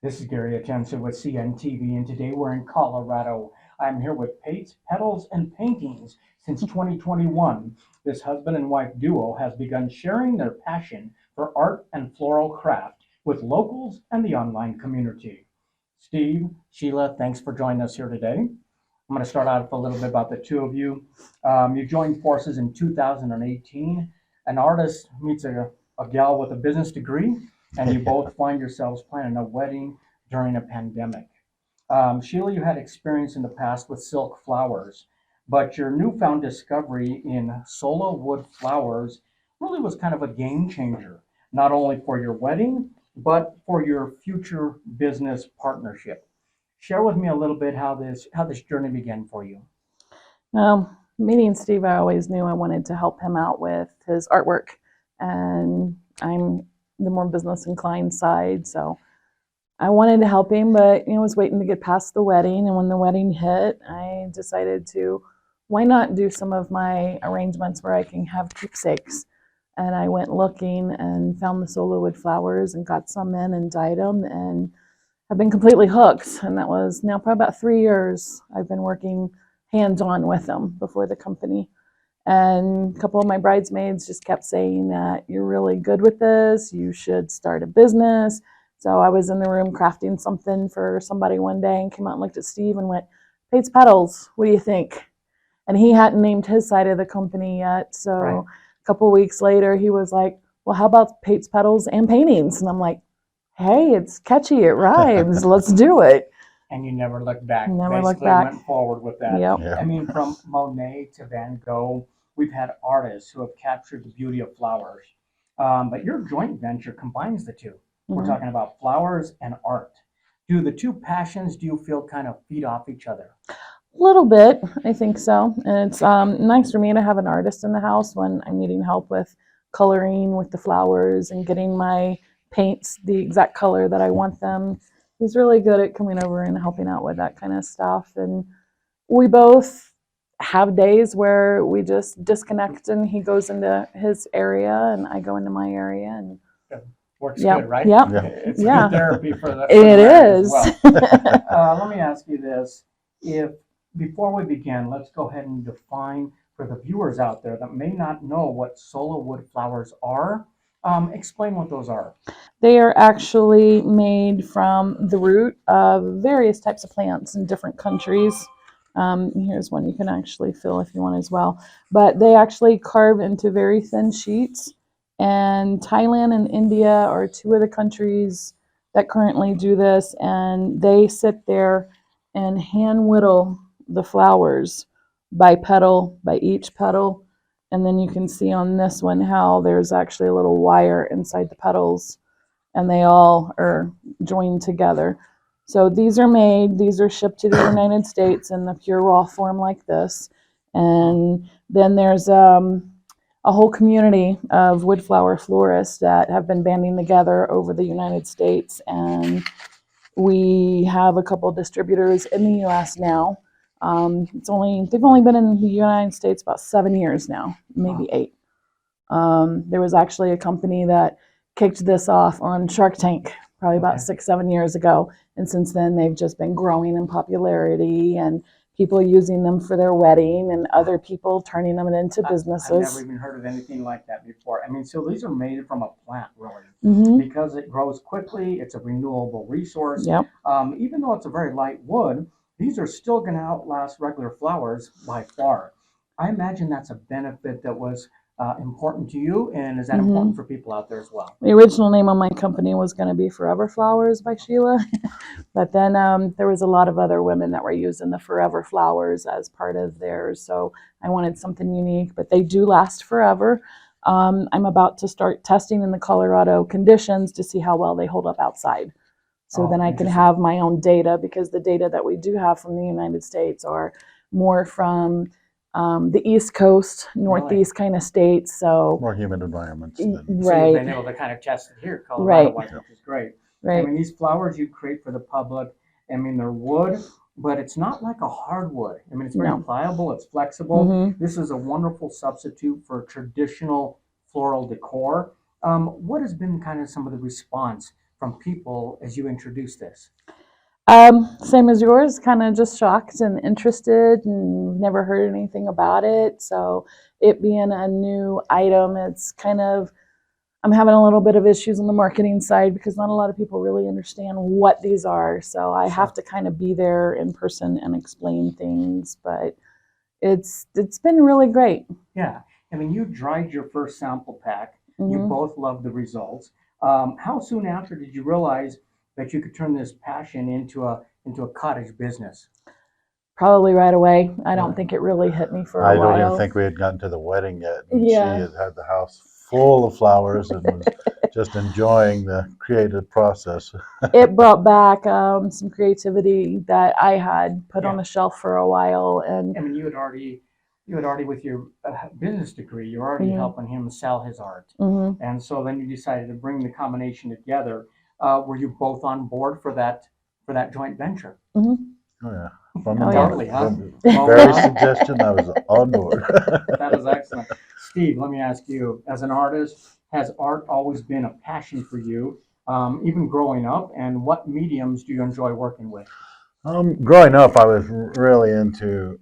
This is Gary Attention with CNTV, and today we're in Colorado. I'm here with Pates, Petals, and Paintings. Since 2021, this husband and wife duo has begun sharing their passion for art and floral craft with locals and the online community. Steve, Sheila, thanks for joining us here today. I'm going to start out with a little bit about the two of you. You joined forces in 2018. An artist meets a gal with a business degree, and you both find yourselves planning a wedding during a pandemic. Sheila, you had experience in the past with silk flowers, but your newfound discovery in solo wood flowers really was kind of a game changer, not only for your wedding, but for your future business partnership. Share with me a little bit how this journey began for you. Meeting Steve, I always knew I wanted to help him out with his artwork, and I'm the more business inclined side, so I wanted to help him, but was waiting to get past the wedding. And when the wedding hit, I decided to, why not do some of my arrangements where I can have keepsakes? And I went looking and found the solo wood flowers and got some in and dyed them, and have been completely hooked. And that was now probably about 3 years I've been working hands-on with them before the company. And a couple of my bridesmaids just kept saying that you're really good with this, you should start a business. So I was in the room crafting something for somebody one day and came out and looked at Steve and went, Pates Petals, what do you think? And he hadn't named his side of the company yet. So Right. a couple of weeks later, he was like, well, how about Pates Petals and Paintings? And I'm like, hey, it's catchy, it rhymes, let's do it. And you never looked back. Never looked Basically back. went forward with that. Yep. Yeah. I mean, from Monet to Van Gogh, we've had artists who have captured the beauty of flowers. But your joint venture combines the two. We're Mhm. talking about flowers and art. Do the two passions, do you feel, kind of feed off each other? A little bit, I think so. And it's nice for me to have an artist in the house when I'm needing help with coloring with the flowers and getting my paints the exact color that I want them. He's really good at coming over and helping out with that kind of stuff. And we both have days where we just disconnect and he goes into his area and I go into my area. And Works Yep, good, right? yep, It's yeah. good therapy for the it marriage as is. well. Let me ask you this. If before we begin, let's go ahead and define for the viewers out there that may not know what solo wood flowers are. Explain what those are. They are actually made from the root of various types of plants in different countries. Here's one you can actually feel if you want as well. But they actually carve into very thin sheets. And Thailand and India are two of the countries that currently do this. And they sit there and hand whittle the flowers by petal, by each petal. And then you can see on this one how there's actually a little wire inside the petals and they all are joined together. So these are shipped to the United States in the pure raw form like this. And then there's a whole community of woodflower florists that have been banding together over the United States. And we have a couple of distributors in the US now. They've only been in the United States about 7 years now, maybe 8. There was actually a company that kicked this off on Shark Tank probably about Okay. 6, 7 years ago. And since then, they've just been growing in popularity and people using them for their wedding and other people turning them into I've businesses. never even heard of anything like that before. I mean, so these are made from a plant, really, Hmm. because it grows quickly. It's a renewable resource. Yep. Even though it's a very light wood, these are still going to outlast regular flowers by far. I imagine that's a benefit that was important to you, and is that Mhm. important for people out there as well? The original name of my company was going to be Forever Flowers by Sheila. But then there was a lot of other women that were using the Forever Flowers as part of theirs. So I wanted something unique, but they do last forever. I'm about to start testing in the Colorado conditions to see how well they hold up outside. So Oh, then I can interesting. have my own data, because the data that we do have from the United States are more from the East Coast, Northeast kind of states. So More humid environments. Y- Than, So right. you've been able to kind of test it here, Right. Colorado-wise, which is great. I right. mean, these flowers you create for the public, I mean, they're wood, but it's not like a hardwood. I mean, it's very No. pliable, it's flexible. Mhm. This is a wonderful substitute for traditional floral decor. What has been kind of some of the response from people as you introduced this? Same as yours, kind of just shocked and interested and never heard anything about it. So it being a new item, it's kind of, I'm having a little bit of issues on the marketing side because not a lot of people really understand what these are. So I have to kind of be there in person and explain things, but it's been really great. Yeah, I mean, you dried your first sample pack. You Mhm. both loved the results. How soon after did you realize that you could turn this passion into a cottage business? Probably right away. I don't Really? think it really hit me for a I don't even while. think we had gotten to the wedding yet, and she Yeah. had the house full of flowers and was just enjoying the creative process. It brought back some creativity that I had put on Yeah. the shelf for a while, and I mean, you had already with your business degree, you're already mhm, helping him sell his art, mhm, and so then you decided to bring the combination together. Were you both on board for that joint venture? mhm. Oh yeah, from the Oh yeah. Totally, moment, huh? from the Both, very huh? suggestion, I was on board. That is excellent. Steve, let me ask you, as an artist, has art always been a passion for you, even growing up? And what mediums do you enjoy working with? Growing up, I was really into,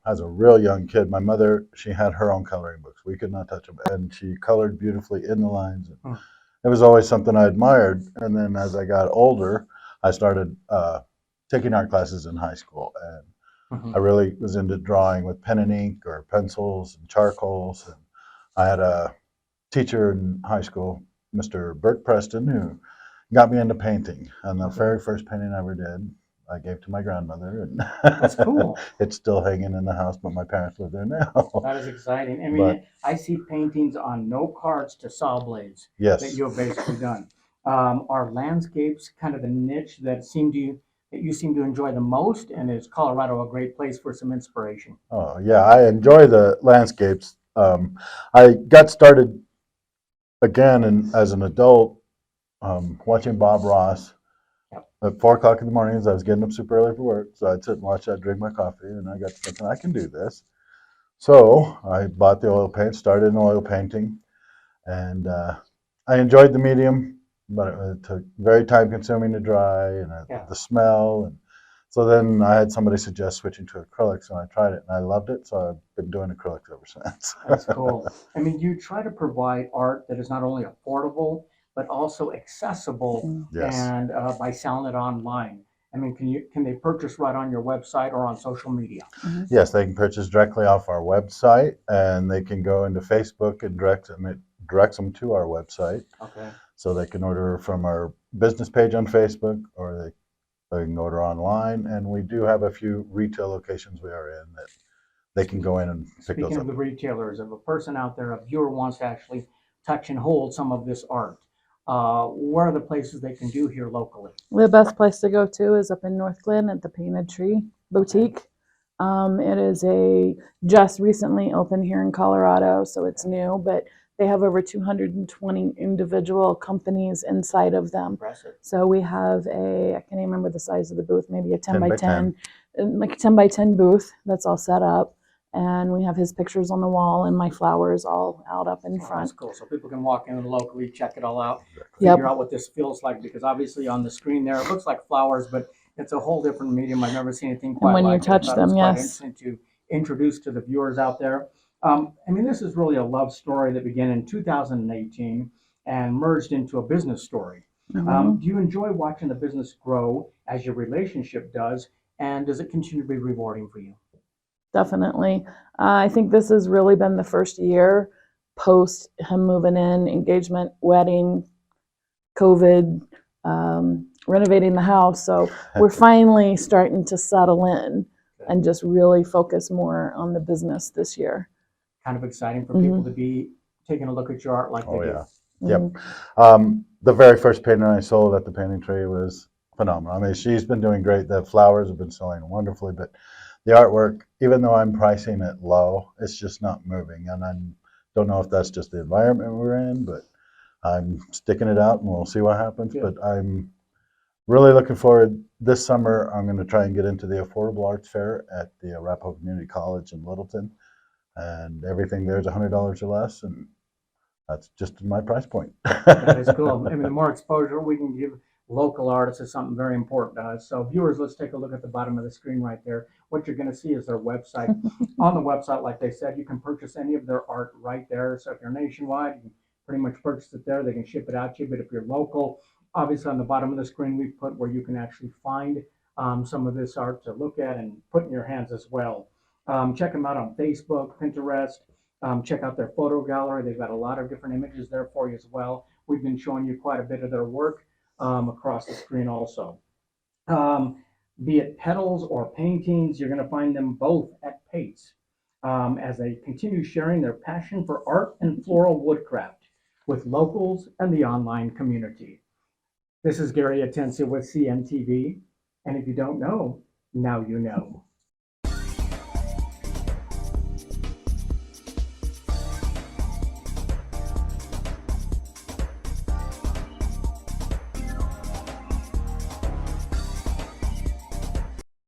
as a real young kid, my mother, she had her own coloring books. We could not touch them. And she colored beautifully in the lines. Hmm. It was always something I admired. And then as I got older, I started taking art classes in high school. And I Mhm. really was into drawing with pen and ink or pencils and charcoals. And I had a teacher in high school, Mr. Bert Preston, who got me into painting. And the very first painting I ever did, I gave to my grandmother, and That's cool. it's still hanging in the house, but my parents live there now. That is exciting. I But mean, I see paintings on note cards to saw blades that yes, you have basically done. Are landscapes kind of the niche that you seem to enjoy the most? And is Colorado a great place for some inspiration? oh yeah, I enjoy the landscapes. I got started again as an adult watching Bob Ross Yep. at 4 o'clock in the mornings. I was getting up super early for work, so I'd sit and watch that, drink my coffee, and I got to thinking I can do this. So I bought the oil paint, started in oil painting, and I enjoyed the medium, but it took very time consuming to dry, and Yeah. the smell. And so then I had somebody suggest switching to acrylics, and I tried it, and I loved it. So I've been doing acrylics ever since. That's cool. I mean, you try to provide art that is not only affordable, but also accessible Mm. Yes. and by selling it online. I mean, can they purchase right on your website or on social media? Mhm. Yes, they can purchase directly off our website, and they can go into Facebook and it directs them to our website. Okay. So they can order from our business page on Facebook, or they can order online. And we do have a few retail locations we are in that they can go in and pick those Speaking of up. the retailers, if a person out there, a viewer wants to actually touch and hold some of this art, where are the places they can do here locally? The best place to go to is up in North Glen at the Painted Tree Boutique. It is a just recently opened here in Colorado, so it's new, but they have over 220 individual companies inside of them. Impressive. So we have I can't even remember the size of the booth, maybe a 10 10 by by 10, like a 10 by 10 booth that's all set up. And we have his pictures on the wall and my flowers all out up in Oh, that's front. cool. So people can walk in locally, check it all out, Yep. figure out what this feels like, because obviously on the screen there, it looks like flowers, but it's a whole different medium. I've never seen anything quite when you like it. I touch thought it was them, quite yes. interesting to introduce to the viewers out there. I mean, this is really a love story that began in 2018 and merged into a business story. Mhm. Do you enjoy watching the business grow as your relationship does? And does it continue to be rewarding for you? Definitely. I think this has really been the first year post him moving in, engagement, wedding, COVID, renovating the house. So we're finally starting to settle in and just really focus more on the business this year. Kind of exciting for people Mhm. to be taking a look at your art like they Oh do. yeah. Mhm. Yep. The very first painting I sold at the Painting Tree was phenomenal. I mean, she's been doing great. The flowers have been selling wonderfully, but the artwork, even though I'm pricing it low, it's just not moving. And I don't know if that's just the environment we're in, but I'm sticking it out and we'll see what happens. Good. But I'm really looking forward. This summer, I'm going to try and get into the Affordable Arts Fair at the Arapahoe Community College in Littleton. And everything there is $100 or less. And that's just my price point. That is cool. I mean, the more exposure we can give local artists is something very important to us. So viewers, let's take a look at the bottom of the screen right there. What you're going to see is their website. On the website, like they said, you can purchase any of their art right there. So if you're nationwide, you can pretty much purchase it there. They can ship it out to you. But if you're local, obviously on the bottom of the screen, we've put where you can actually find some of this art to look at and put in your hands as well. Check them out on Facebook, Pinterest. Check out their photo gallery. They've got a lot of different images there for you as well. We've been showing you quite a bit of their work across the screen also. Be it petals or paintings, you're going to find them both at Pate's as they continue sharing their passion for art and floral woodcraft with locals and the online community. This is Gary Atencia with CNTV, and if you don't know, now you know.